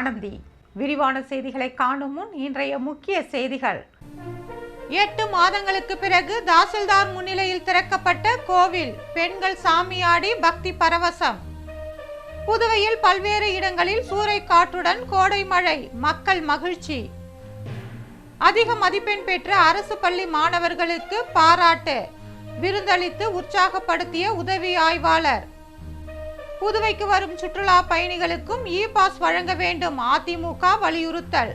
ஆனந்தி. விரிவான செய்திகளை காணும் முன் இன்றைய முக்கிய செய்திகள். 8 மாதங்களுக்கு பிறகு தாசில்தார் முன்னிலையில் திறக்கப்பட்ட கோவில். பெண்கள் சாமியாடி பக்தி பரவசம். புதுவையில் பல்வேறு இடங்களில் சூறைக்காற்றுடன் கோடை மழை. மக்கள் மகிழ்ச்சி. அதிக மதிப்பெண் பெற்ற அரசு பள்ளி மாணவர்களுக்கு பாராட்டு. விருந்தளித்து உற்சாகப்படுத்திய உதவி ஆய்வாளர். புதுவைக்கு வரும் சுற்றுலா பயணிகளுக்கும் இ பாஸ் வழங்க வேண்டும் அதிமுக வலியுறுத்தல்.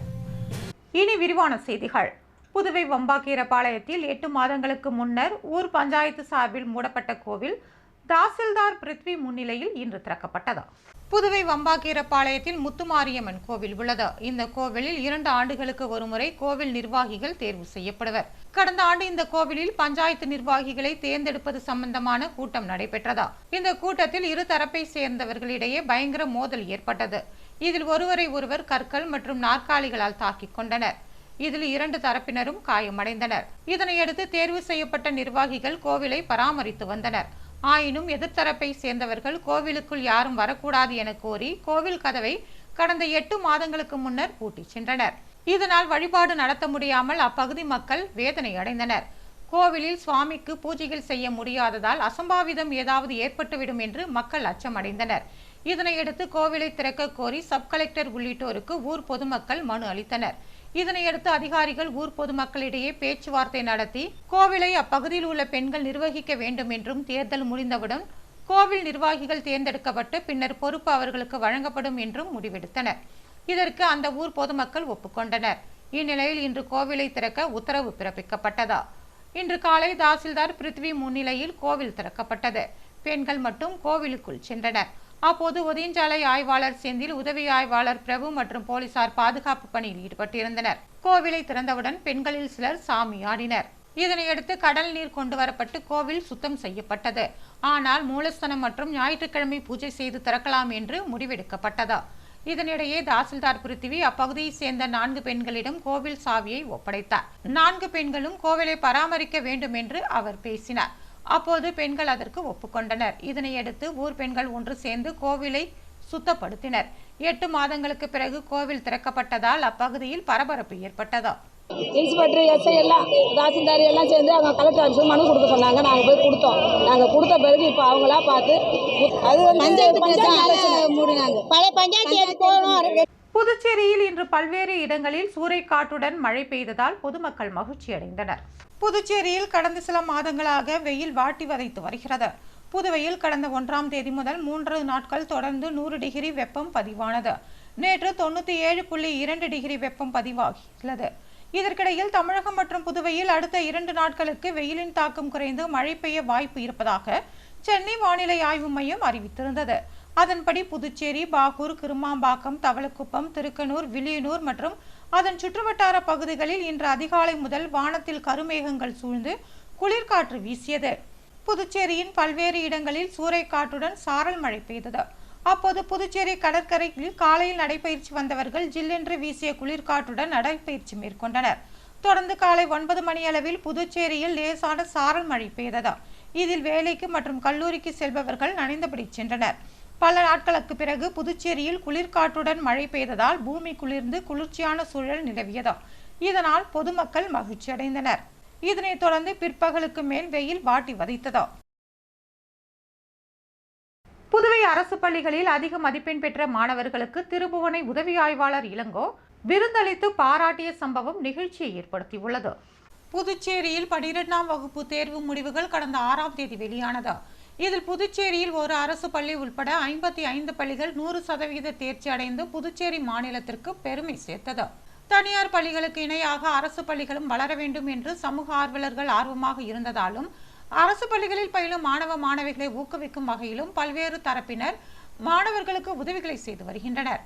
இனி விரிவான செய்திகள். புதுவை வம்பாக்கீரபாளையத்தில் 8 மாதங்களுக்கு முன்னர் ஊர் பஞ்சாயத்து சார்பில் மூடப்பட்ட கோவில் தாசில்தார் பிருத்வி முன்னிலையில் இன்று திறக்கப்பட்டது. புதுவை வம்பாக்கீரபாளையத்தில் முத்துமாரியம்மன் கோவில் உள்ளது. இந்த கோவிலில் 2 ஆண்டுகளுக்கு ஒருமுறை கோவில் நிர்வாகிகள் தேர்வு செய்யப்படுவர். கடந்த ஆண்டு இந்த கோவிலில் பஞ்சாயத்து நிர்வாகிகளை தேர்ந்தெடுப்பது சம்பந்தமான கூட்டம் நடைபெற்றதா. இந்த கூட்டத்தில் இரு தரப்பை சேர்ந்தவர்களிடையே பயங்கர மோதல் ஏற்பட்டது. இதில் ஒருவரை ஒருவர் கற்கள் மற்றும் நாற்காலிகளால் தாக்கிக் கொண்டனர். இதில் 2 தரப்பினரும் காயமடைந்தனர். இதனையடுத்து தேர்வு செய்யப்பட்ட நிர்வாகிகள் கோவிலை பராமரித்து வந்தனர். ஆயினும் எதிர்த்தரப்பை சேர்ந்தவர்கள் கோவிலுக்குள் யாரும் வரக்கூடாது என கோரி கோவில் கதவை கடந்த 8 மாதங்களுக்கு முன்னர் பூட்டி சென்றனர். இதனால் வழிபாடு நடத்த முடியாமல் அப்பகுதி மக்கள் வேதனை அடைந்தனர். கோவிலில் சுவாமிக்கு பூஜைகள் செய்ய முடியாததால் அசம்பாவிதம் ஏதாவது ஏற்பட்டுவிடும் என்று மக்கள் அச்சமடைந்தனர். இதனையடுத்து கோவிலை திறக்க கோரி சப் கலெக்டர் உள்ளிட்டோருக்கு ஊர் பொதுமக்கள் மனு அளித்தனர். இதனையடுத்து அதிகாரிகள் ஊர் பொதுமக்களிடையே பேச்சுவார்த்தை நடத்தி கோவிலை அப்பகுதியில் உள்ள பெண்கள் நிர்வகிக்க வேண்டும் என்றும் தேர்தல் முடிந்தவுடன் கோவில் நிர்வாகிகள் தேர்ந்தெடுக்கப்பட்டு பின்னர் பொறுப்பு அவர்களுக்கு வழங்கப்படும் என்றும் முடிவெடுத்தனர். இதற்கு அந்த ஊர் பொதுமக்கள் ஒப்புக்கொண்டனர். இந்நிலையில் இன்று கோவிலை திறக்க உத்தரவு பிறப்பிக்கப்பட்டதா. இன்று காலை தாசில்தார் பிருத்வி முன்னிலையில் கோவில் திறக்கப்பட்டது. பெண்கள் மட்டும் கோவிலுக்குள் சென்றனர். அப்போது ஒதியஞ்சாலை ஆய்வாளர் செந்தில், உதவி ஆய்வாளர் பிரபு மற்றும் போலீசார் பாதுகாப்பு பணியில் ஈடுபட்டிருந்தனர். கோவிலை திறந்தவுடன் பெண்களில் சிலர் சாமி ஆடினர். இதனையடுத்து கடல் நீர் கொண்டு வரப்பட்டு கோவில் சுத்தம் செய்யப்பட்டது. ஆனால் மூலஸ்தானம் மற்றும் ஞாயிற்றுக்கிழமை பூஜை செய்து திறக்கலாம் என்று முடிவெடுக்கப்பட்டதா. இதனிடையே தாசில்தார் பிருத்வி அப்பகுதியை சேர்ந்த 4 பெண்களிடம் கோவில் சாவியை ஒப்படைத்தார். 4 பெண்களும் கோவிலை பராமரிக்க வேண்டும் என்று அவர் பேசினார். அப்போது பெண்கள் அதற்கு ஒப்புக்கொண்டனர். இதனையடுத்து ஊர் பெண்கள் ஒன்று சேர்ந்து கோவிலை சுத்தப்படுத்தினர். 8 மாதங்களுக்கு பிறகு கோவில் திறக்கப்பட்டதால் அப்பகுதியில் பரபரப்பு ஏற்பட்டதா. இன்ஸ்பெக்டர் எஸ்ஐ எல்லாம் தாசில்தார் எல்லாம் சேர்ந்து அவங்க கலெக்டர் ஆஃபீஸ் மனு கொடுக்க சொன்னாங்க. நாங்கள் போய் கொடுத்தோம். நாங்கள் கொடுத்த பிறகு இப்போ அவங்களா பார்த்து அது பல பஞ்சாயத்து போகணும். புதுச்சேரியில் இன்று பல்வேறு இடங்களில் சூறைக்காற்றுடன் மழை பெய்ததால் பொதுமக்கள் மகிழ்ச்சி அடைந்தனர். புதுச்சேரியில் கடந்த சில மாதங்களாக வெயில் வாட்டி வதைத்து வருகிறது. புதுவையில் கடந்த 1ஆம் தேதி முதல் 3 நாட்கள் தொடர்ந்து 100 டிகிரி வெப்பம் பதிவானது. நேற்று 97.2 டிகிரி வெப்பம் பதிவாகியுள்ளது. இதற்கிடையில் தமிழகம் மற்றும் புதுவையில் அடுத்த 2 நாட்களுக்கு வெயிலின் தாக்கம் குறைந்து மழை பெய்ய வாய்ப்பு இருப்பதாக சென்னை வானிலை ஆய்வு மையம் அறிவித்திருந்தது. அதன்படி புதுச்சேரி, பாகூர், கிருமாம்பாக்கம், தவளக்குப்பம், திருக்கனூர், வில்லியனூர் மற்றும் அதன் சுற்றுவட்டார பகுதிகளில் இன்று அதிகாலை முதல் வானத்தில் கருமேகங்கள் சூழ்ந்து குளிர்காற்று வீசியது. புதுச்சேரியின் பல்வேறு இடங்களில் சூறைக்காற்றுடன் சாரல் மழை பெய்தது. அப்போது புதுச்சேரி கடற்கரையில் காலையில் நடைபயிற்சி வந்தவர்கள் ஜில்லென்று வீசிய குளிர்காற்றுடன் நடைபயிற்சி மேற்கொண்டனர். தொடர்ந்து காலை 9 மணியளவில் புதுச்சேரியில் லேசான சாரல் மழை பெய்தது. இதில் வேலைக்கு மற்றும் கல்லூரிக்கு செல்பவர்கள் நனைந்தபடி சென்றனர். பல நாட்களுக்கு பிறகு புதுச்சேரியில் குளிர்காற்றுடன் மழை பெய்ததால் பூமி குளிர்ந்து குளிர்ச்சியான சூழல் நிலவியது. இதனால் பொதுமக்கள் மகிழ்ச்சி அடைந்தனர். இதனைத் தொடர்ந்து பிற்பகலுக்கு மேல் வெயில் வாட்டி வதைத்தது. புதுவை அரசு பள்ளிகளில் அதிக மதிப்பெண் பெற்ற மாணவர்களுக்கு திருபுவனை உதவி ஆய்வாளர் இளங்கோ விருந்தளித்து பாராட்டிய சம்பவம் நிகழ்ச்சியை ஏற்படுத்தியுள்ளது. புதுச்சேரியில் 12ஆம் வகுப்பு தேர்வு முடிவுகள் கடந்த 6ஆம் தேதி வெளியானது. இதில் புதுச்சேரியில் ஒரு அரசு பள்ளி உட்பட 55 பள்ளிகள் 100% தேர்ச்சி அடைந்து புதுச்சேரி மாநிலத்திற்கு பெருமை சேர்த்தது. தனியார் பள்ளிகளுக்கு இணையாக அரசு பள்ளிகளும் வளர வேண்டும் என்று சமூக ஆர்வலர்கள் ஆர்வமாக இருந்ததாலும் அரசு பள்ளிகளில் பயிலும் மாணவ மாணவிகளை ஊக்குவிக்கும் வகையிலும் பல்வேறு தரப்பினர் மாணவர்களுக்கு உதவிகளை செய்து வருகின்றனர்.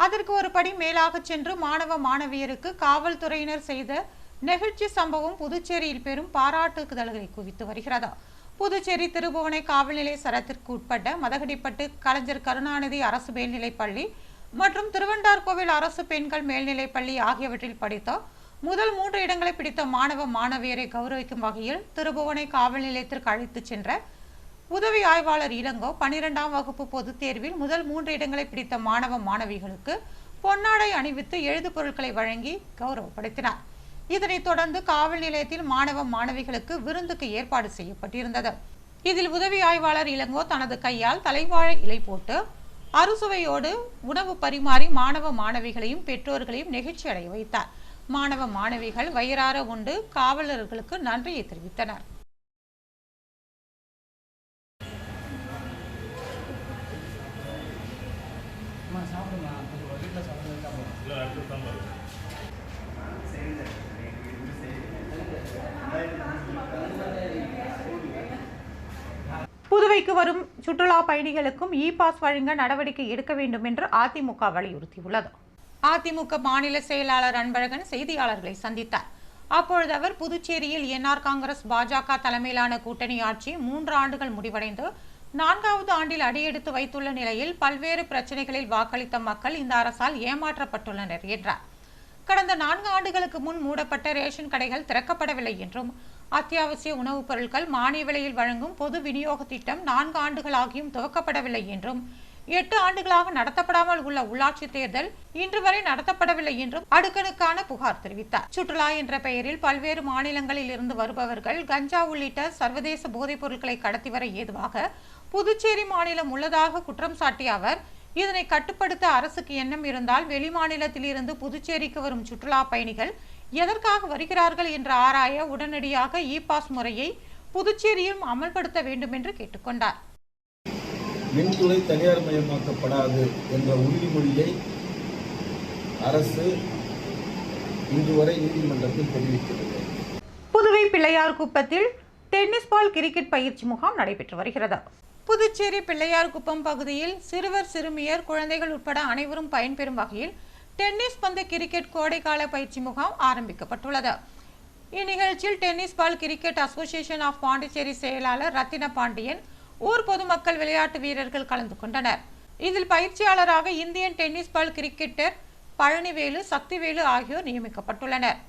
அதற்கு ஒரு படி மேலாக சென்று மாணவ மாணவியருக்கு காவல்துறையினர் செய்த நெகிழ்ச்சி சம்பவம் புதுச்சேரியில் பெரும் பாராட்டுதல்களை குவித்து வருகிறது. புதுச்சேரி திருபுவனை காவல் நிலைய சரத்திற்கு உட்பட்ட மதகடிப்பட்டு கலைஞர் கருணாநிதி அரசு மேல்நிலைப்பள்ளி மற்றும் திருவண்டார்கோவில் அரசு பெண்கள் மேல்நிலைப்பள்ளி ஆகியவற்றில் படித்த முதல் 3 இடங்களை பிடித்த மாணவ மாணவியரை கௌரவிக்கும் வகையில் திருபுவனை காவல் நிலையத்திற்கு அழைத்துச் சென்ற உதவி ஆய்வாளர் இளங்கோ 12ஆம் வகுப்பு பொதுத் தேர்வில் முதல் 3 இடங்களை பிடித்த மாணவ மாணவிகளுக்கு பொன்னாடை அணிவித்து எழுது பொருட்களை வழங்கி கௌரவப்படுத்தினார். இதனைத் தொடர்ந்து காவல் நிலையத்தில் மாணவ மாணவிகளுக்கு விருந்துக்கு ஏற்பாடு செய்யப்பட்டிருந்தது. இதில் உதவி ஆய்வாளர் இளங்கோ தனது கையால் தலைவாழை இலை போட்டு அறுசுவையோடு உணவு பரிமாறி மாணவ மாணவிகளையும் பெற்றோர்களையும் நெகிழ்ச்சி அடைய வைத்தார். மாணவ மாணவிகள் வயிறார உண்டு காவலர்களுக்கு நன்றியை தெரிவித்தனர். புதுவைக்கு வரும் சுற்றுலா பயணிகளுக்கும் இ பாஸ் வழங்க நடவடிக்கை எடுக்க வேண்டும் என்று அதிமுக வலியுறுத்தியுள்ளது. அதிமுக மாநில செயலாளர் அன்பழகன் செய்தியாளர்களை சந்தித்தார். அப்பொழுது அவர் புதுச்சேரியில் என்ஆர் காங்கிரஸ் பாஜக தலைமையிலான கூட்டணி ஆட்சி 3 ஆண்டுகள் முடிவடைந்து 4வது ஆண்டில் அடியெடுத்து வைத்துள்ள நிலையில் பல்வேறு பிரச்சனைகளில் வாக்களித்த மக்கள் இந்த அரசால் ஏமாற்றப்பட்டுள்ளனர் என்றார். கடந்த 4 ஆண்டுகளுக்கு முன் மூடப்பட்ட ரேஷன் கடைகள் திறக்கப்படவில்லை என்றும் அத்தியாவசிய உணவுப் பொருட்கள் மானிய விலையில் வழங்கும் பொது விநியோக திட்டம் 4 ஆண்டுகளாகியும் துவக்கப்படவில்லை என்றும் 8 ஆண்டுகளாக நடத்தப்படாமல் உள்ள உள்ளாட்சி தேர்தல் இன்று வரை நடத்தப்படவில்லை என்றும் அடுக்கடுக்கான புகார் தெரிவித்தார். சுற்றுலா என்ற பெயரில் பல்வேறு மாநிலங்களில் இருந்து வருபவர்கள் கஞ்சா உள்ளிட்ட சர்வதேச போதைப் பொருட்களை கடத்தி வர ஏதுவாக புதுச்சேரி மாநிலம் உள்ளதாக குற்றம் சாட்டிய அவர், இதனை கட்டுப்படுத்த அரசுக்கு எண்ணம் இருந்தால் வெளிமாநிலத்தில் இருந்து புதுச்சேரிக்கு வரும் சுற்றுலா பயணிகள் எதற்காக வருகிறார்கள் என்று ஆராய உடனடியாக இ பாஸ் முறையை புதுச்சேரியில் அமல்படுத்த வேண்டும் என்று கேட்டுக்கொண்டார். மின்துறை தனியார் மயமாக்கப்படாது என்ற உறுதிமொழியை அரசு இன்று வரை நீதிமன்றத்தில் தெரிவிக்கிறது. புதுவை பிள்ளையார் குப்பத்தில் டென்னிஸ் பால் கிரிக்கெட் பயிற்சி முகாம் நடைபெற்று வருகிறது. புதுச்சேரி பிள்ளையார் குப்பம் பகுதியில் சிறுவர் சிறுமியர் குழந்தைகள் உட்பட அனைவரும் பயன்பெறும் வகையில் டென்னிஸ் பந்து கிரிக்கெட் கோடைக்கால பயிற்சி முகாம் ஆரம்பிக்கப்பட்டுள்ளது. இந்நிகழ்ச்சியில் tennis ball cricket association of Pondicherry செயலாளர் ரத்தின பாண்டியன், ஊர் பொதுமக்கள், விளையாட்டு வீரர்கள் கலந்து கொண்டனர். இதில் பயிற்சியாளராக Indian tennis ball cricketer Palanivelu, Sakthivelu ஆகியோர் நியமிக்கப்பட்டுள்ளனர்.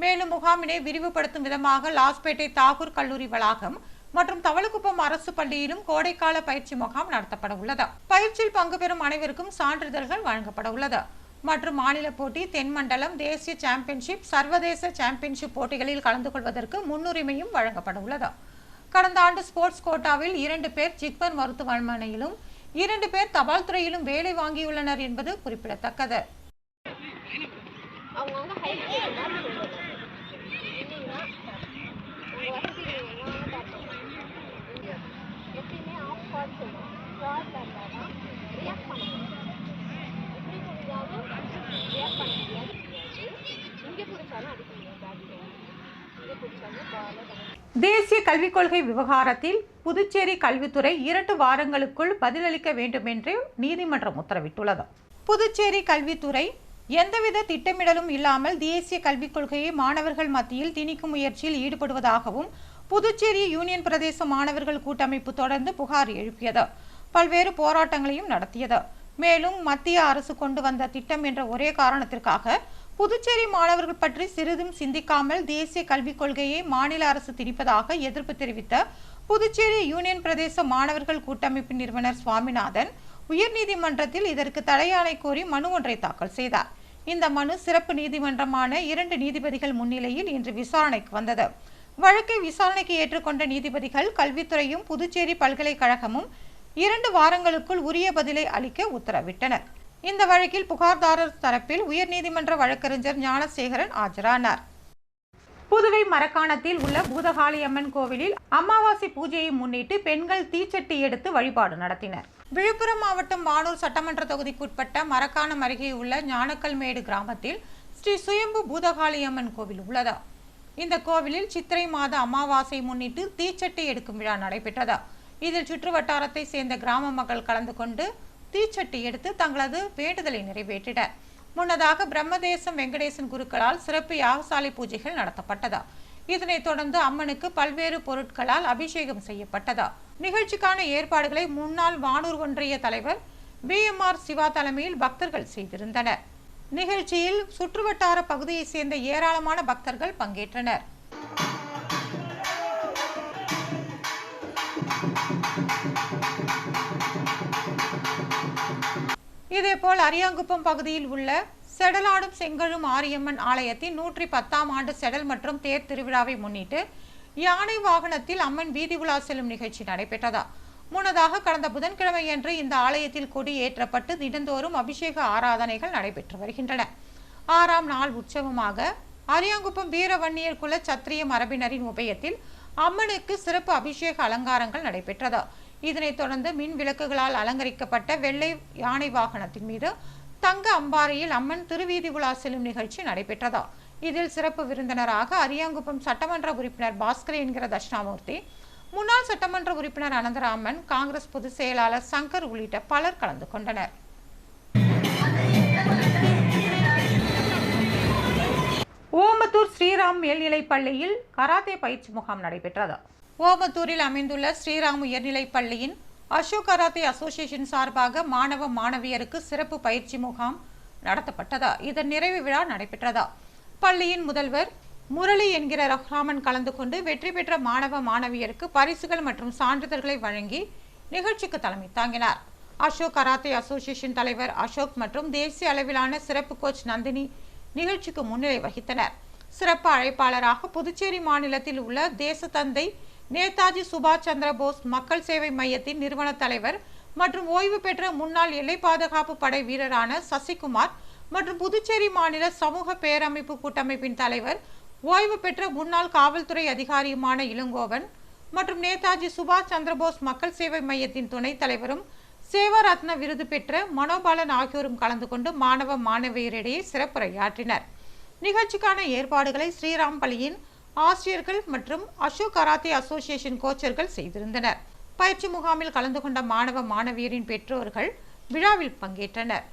மேலும் முகாமினை விரிவுபடுத்தும் விதமாக லாஸ்பேட்டை தாகூர் கல்லூரி வளாகம் மற்றும் தவளக்குப்பம் அரசு பள்ளியிலும் கோடைக்கால பயிற்சி முகாம் நடத்தப்பட உள்ளது. பயிற்சியில் பங்கு பெறும் அனைவருக்கும் சான்றிதழ்கள் வழங்கப்பட உள்ளது. மற்றும் மாநில போட்டி, தென்மண்டலம், தேசிய சாம்பியன்ஷிப், சர்வதேச சாம்பியன்ஷிப் போட்டிகளில் கலந்து கொள்வதற்கு முன்னுரிமையும் வழங்கப்பட உள்ளது. கடந்த ஆண்டு ஸ்போர்ட்ஸ் கோட்டாவில் 2 பேர் ஜிப்மர் மருத்துவமனையிலும் 2 பேர் தபால் துறையிலும் வேலை வாங்கியுள்ளனர் என்பது குறிப்பிடத்தக்கது. தேசிய கல்விக் கொள்கை விவகாரத்தில் புதுச்சேரி கல்வித்துறை 2 வாரங்களுக்குள் பதிலளிக்க வேண்டும் என்று நீதிமன்றம் உத்தரவிட்டுள்ளது. புதுச்சேரி கல்வித்துறை எந்தவித திட்டமிடலும் இல்லாமல் தேசிய கல்விக் கொள்கையை மாணவர்கள் மத்தியில் திணிக்கும் முயற்சியில் ஈடுபடுவதாகவும் புதுச்சேரி யூனியன் பிரதேச மாணவர்கள் கூட்டமைப்பு தொடர்ந்து புகார் எழுப்பியது. பல்வேறு போராட்டங்களையும் நடத்தியது. மேலும் மத்திய அரசு கொண்டு வந்த திட்டம் என்ற ஒரே காரணத்திற்காக புதுச்சேரி மாணவர்கள் பற்றி சிறிதும் சிந்திக்காமல் தேசிய கல்விக் கொள்கையை மாநில அரசு திணிப்பதாக எதிர்ப்பு தெரிவித்த புதுச்சேரி யூனியன் பிரதேச மாணவர்கள் கூட்டமைப்பின் நிறுவனர் சுவாமிநாதன் உயர்நீதிமன்றத்தில் இதற்கு தடையாணை கோரி மனு ஒன்றை தாக்கல் செய்தார். இந்த மனு சிறப்பு நீதிமன்றமான 2 நீதிபதிகள் முன்னிலையில் இன்று விசாரணைக்கு வந்தது. வழக்கை விசாரணைக்கு ஏற்றுக்கொண்ட நீதிபதிகள் கல்வித்துறையும் புதுச்சேரி பல்கலைக்கழகமும் 2 வாரங்களுக்குள் உரிய பதிலை அளிக்க உத்தரவிட்டனர். இந்த வழக்கில் புகார்தாரர் தரப்பில் உயர்நீதிமன்ற வழக்கறிஞர் ஞானசேகரன் ஆஜரானார். புதுவை மரக்காணத்தில் உள்ள பூதகாளியம்மன் கோவிலில் அமாவாசை பூஜையை முன்னிட்டு பெண்கள் தீச்சட்டி எடுத்து வழிபாடு நடத்தினர். விழுப்புரம் மாவட்டம் வானூர் சட்டமன்ற தொகுதிக்குட்பட்ட மரக்காணம் அருகே உள்ள ஞானக்கல்மேடு கிராமத்தில் ஸ்ரீ சுயம்பு பூதகாளியம்மன் கோவில் உள்ளது. இந்த கோவிலில் சித்திரை மாத அமாவாசை முன்னிட்டு தீச்சட்டி எடுக்கும் விழா நடைபெற்றது. இதில் சுற்று வட்டாரத்தை சேர்ந்த கிராம மக்கள் கலந்து கொண்டு தீச்சட்டி எடுத்து தங்களது வேண்டுதலை நிறைவேற்றினர். முன்னதாக பிரம்மதேசம் வெங்கடேசன் குருக்களால் சிறப்பு யாகசாலை பூஜைகள் நடத்தப்பட்டது. இதனைத் தொடர்ந்து அம்மனுக்கு பல்வேறு பொருட்களால் அபிஷேகம் செய்யப்பட்டது. நிகழ்ச்சிக்கான ஏற்பாடுகளை முன்னாள் வானூர் ஒன்றிய தலைவர் BMR சிவா தலைமையில் பக்தர்கள் செய்திருந்தனர். நிகழ்ச்சியில் சுற்றுவட்டார பகுதியை சேர்ந்த ஏராளமான பக்தர்கள் பங்கேற்றனர். இதேபோல் அரியாங்குப்பம் பகுதியில் உள்ள செடலாடும் செங்கழு மாரியம்மன் ஆலயத்தின் 110ஆம் ஆண்டு செடல் மற்றும் தேர் திருவிழாவை முன்னிட்டு யானை வாகனத்தில் அம்மன் வீதி உலா செல்லும் நிகழ்ச்சி நடைபெற்றதா. முன்னதாக கடந்த புதன்கிழமையன்று இந்த ஆலயத்தில் கொடி ஏற்றப்பட்டு தினந்தோறும் அபிஷேக ஆராதனைகள் நடைபெற்று வருகின்றன. 6ஆம் நாள் உற்சவமாக அரியாங்குப்பம் வீரவன்னியர் குல சத்திரிய மரபினரின் உபயத்தில் அம்மனுக்கு சிறப்பு அபிஷேக அலங்காரங்கள் நடைபெற்றதா. இதனைத் தொடர்ந்து மின் விளக்குகளால் அலங்கரிக்கப்பட்ட வெள்ளை யானை வாகனத்தின் மீது தங்க அம்பாரியில் அம்மன் திருவீதி உலா செல்லும் நிகழ்ச்சி நடைபெற்றதா. இதில் சிறப்பு விருந்தினராக அரியாங்குப்பம் சட்டமன்ற உறுப்பினர் பாஸ்கர் என்கிற தட்சிணாமூர்த்தி, முன்னாள் சட்டமன்ற உறுப்பினர் அனந்தராமன், காங்கிரஸ் பொதுச் செயலாளர் சங்கர் உள்ளிட்ட பலர் கலந்து கொண்டனர். ஓமத்தூர் ஸ்ரீராம் மேல்நிலைப் பள்ளியில் கராத்தே பயிற்சி முகாம் நடைபெற்றது. ஓமத்தூரில் அமைந்துள்ள ஸ்ரீராம் உயர்நிலைப் பள்ளியின் அசோக் கராத்தே அசோசியேஷன் சார்பாக மாணவ மாணவியருக்கு சிறப்பு பயிற்சி முகாம் நடத்தப்பட்டதா. இதன் நிறைவு விழா நடைபெற்றதா. பள்ளியின் முதல்வர் முரளி என்கிற ரஹ்ராமன் கலந்து கொண்டு வெற்றி பெற்ற மாணவ மாணவியருக்கு பரிசுகள் மற்றும் சான்றிதழ்களை வழங்கி நிகழ்ச்சிக்கு தலைமை தாங்கினார். அசோக் கராத்தே அசோசியேஷன் தலைவர் அசோக் மற்றும் தேசிய அளவிலான சிறப்பு கோச் நந்தினி நிகழ்ச்சிக்கு முன்னிலை வகித்தனர். சிறப்பு அழைப்பாளராக புதுச்சேரி மாநிலத்தில் உள்ள தேசத்தந்தை நேதாஜி சுபாஷ் சந்திர போஸ் மக்கள் சேவை மையத்தின் நிறுவன தலைவர் மற்றும் ஓய்வு பெற்ற முன்னாள் எல்லை பாதுகாப்பு படை வீரரான சசிகுமார் மற்றும் புதுச்சேரி மாநில சமூக பேரமைப்பு கூட்டமைப்பின் தலைவர் ஓய்வு பெற்ற முன்னாள் காவல்துறை அதிகாரியுமான இளங்கோவன் மற்றும் நேதாஜி சுபாஷ் சந்திரபோஸ் மக்கள் சேவை மையத்தின் துணைத் தலைவரும் சேவா ரத்ன விருது பெற்ற மனோபாலன் ஆகியோரும் கலந்து கொண்டு மாணவ மாணவியரிடையே சிறப்புரையாற்றினர். நிகழ்ச்சிக்கான ஏற்பாடுகளை ஸ்ரீராம் பள்ளியின் ஆசிரியர்கள் மற்றும் அசோக் கராத்தே அசோசியேஷன் கோச்சர்கள் செய்திருந்தனர். பயிற்சி முகாமில் கலந்து கொண்ட மாணவ மாணவியரின் பெற்றோர்கள் விழாவில் பங்கேற்றனர்.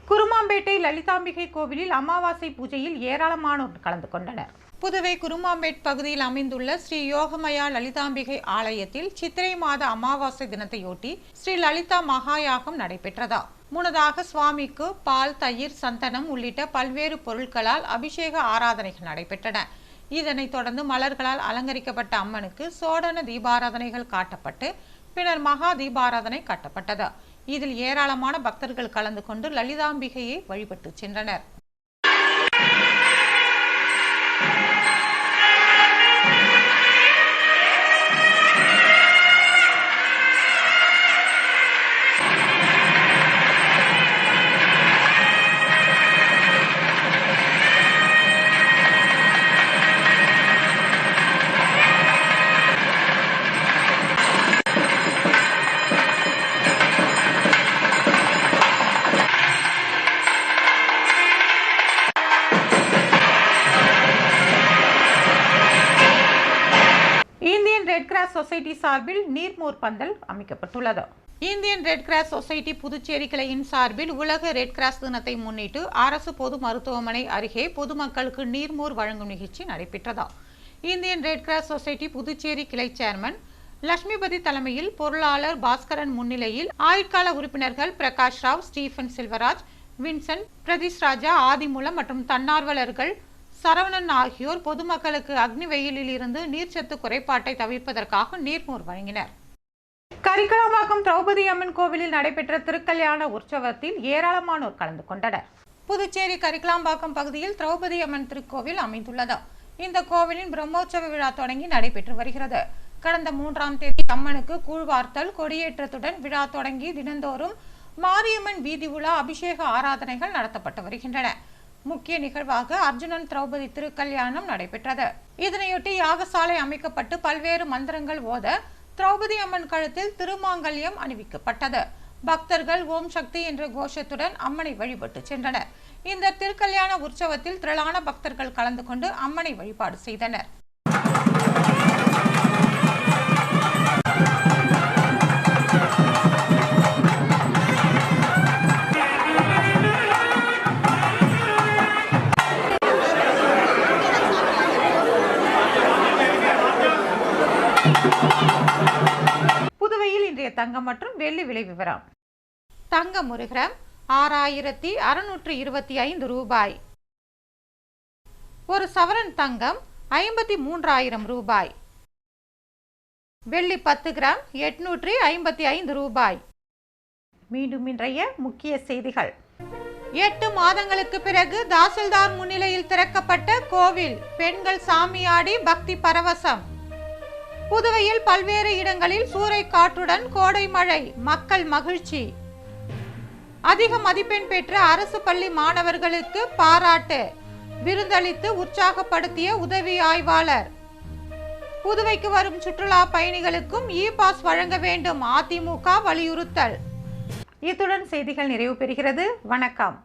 குருமாம்பேட்டை லலிதாம்பிகை கோவிலில் அமாவாசை பூஜையில் ஏராளமானோர் கலந்து கொண்டனர். புதுவை குருமாம்பேட் பகுதியில் அமைந்துள்ள ஸ்ரீ யோகமயா லலிதாம்பிகை ஆலயத்தில் சித்திரை மாத அமாவாசை தினத்தையொட்டி ஸ்ரீ லலிதா மகாயாகம் நடைபெற்றதா. முன்னதாக சுவாமிக்கு பால், தயிர், சந்தனம் உள்ளிட்ட பல்வேறு பொருட்களால் அபிஷேக ஆராதனைகள் நடைபெற்றன. இதனைத் தொடர்ந்து மலர்களால் அலங்கரிக்கப்பட்ட அம்மனுக்கு சோடன தீபாராதனைகள் காட்டப்பட்டு பின்னர் மகா தீபாராதனை காட்டப்பட்டது. இதில் ஏராளமான பக்தர்கள் கலந்து கொண்டு லலிதாம்பிகையை வழிபட்டு சென்றனர். இந்தியன் ரெட் கிராஸ் சொசைட்டி சார்பில் நீர்மோர் பந்தல் அமைக்கப்பட்டுள்ளது. Indian Red Cross Society Puducherry கிளையின் சார்பில் உலக ரெட் கிராஸ் தினத்தை முன்னிட்டு அரசு பொது மருத்துவமனை அருகே பொதுமக்களுக்கு நீர்மோர் வழங்கும் நிகழ்ச்சி நடைபெற்றதா. Indian Red Cross Society Puducherry கிளை சேர்மன் லட்சுமிபதி தலைமையில் பொருளாளர் பாஸ்கரன் முன்னிலையில் ஆயுட்கால உறுப்பினர்கள் பிரகாஷ் ராவ், ஸ்டீபன் செல்வராஜ், வின்சென்ட், பிரதீஷ் ராஜா, ஆதிமூலம் மற்றும் தன்னார்வலர்கள் சரவணன் ஆகியோர் பொதுமக்களுக்கு அக்னி வெயிலில் இருந்து நீர்ச்சத்து குறைபாட்டை தவிர்ப்பதற்காக நீர்மோர் வழங்கினர். கரிக்கலாம்பாக்கம் திரௌபதி அம்மன் கோவிலில் நடைபெற்ற திருக்கல்யாண உற்சவத்தில் ஏராளமானோர் கலந்து கொண்டனர். புதுச்சேரி கரிக்கலாம்பாக்கம் பகுதியில் திரௌபதி அம்மன் திருக்கோவில் அமைந்துள்ளது. இந்த கோவிலின் பிரம்மோற்சவ விழா தொடங்கி நடைபெற்று வருகிறது. கடந்த 3ஆம் தேதி அம்மனுக்கு கூழ்வார்த்தல், கொடியேற்றத்துடன் விழா தொடங்கி தினந்தோறும் மாரியம்மன் வீதி உலா, அபிஷேக ஆராதனைகள் நடத்தப்பட்டு வருகின்றன. முக்கிய நிகழ்வாக அர்ஜுனன் திரௌபதி திருக்கல்யாணம் நடைபெற்றது. இதனையொட்டி யாகசாலை அமைக்கப்பட்டு பல்வேறு மந்திரங்கள் ஓத திரௌபதி அம்மன் கழுத்தில் திருமாங்கல்யம் அணிவிக்கப்பட்டது. பக்தர்கள் ஓம் சக்தி என்ற கோஷத்துடன் அம்மனை வழிபட்டு சென்றனர். இந்த திருக்கல்யாண உற்சவத்தில் திரளான பக்தர்கள் கலந்து கொண்டு அம்மனை வழிபாடு செய்தனர். புதுவையில் இன்றைய தங்கம் மற்றும் வெள்ளி விலை விவரம். தங்கம் ஒரு கிராம் 6625 ரூபாய். ஒரு சவரன் தங்கம் 53,000 ரூபாய். வெள்ளி 10 கிராம் 855 ரூபாய். மீண்டும் இன்றைய முக்கிய செய்திகள். 8 மாதங்களுக்கு பிறகு தாசில்தார் முன்னிலையில் திறக்கப்பட்ட கோவில், பெண்கள் சாமியாடி பக்தி பரவசம். புதுவையில் பல்வேறு இடங்களில் சூறைக்காற்றுடன் கோடை மழை, மக்கள் மகிழ்ச்சி. அதிக மதிப்பெண் பெற்ற அரசு பள்ளி மாணவர்களுக்கு பாராட்டு, விருந்தளித்து உற்சாகப்படுத்திய உதவி ஆய்வாளர். புதுவைக்கு வரும் சுற்றுலா பயணிகளுக்கும் இ-பாஸ் வழங்க வேண்டும், அதிமுக வலியுறுத்தல். இத்துடன் செய்திகள் நிறைவு பெறுகிறது. வணக்கம்.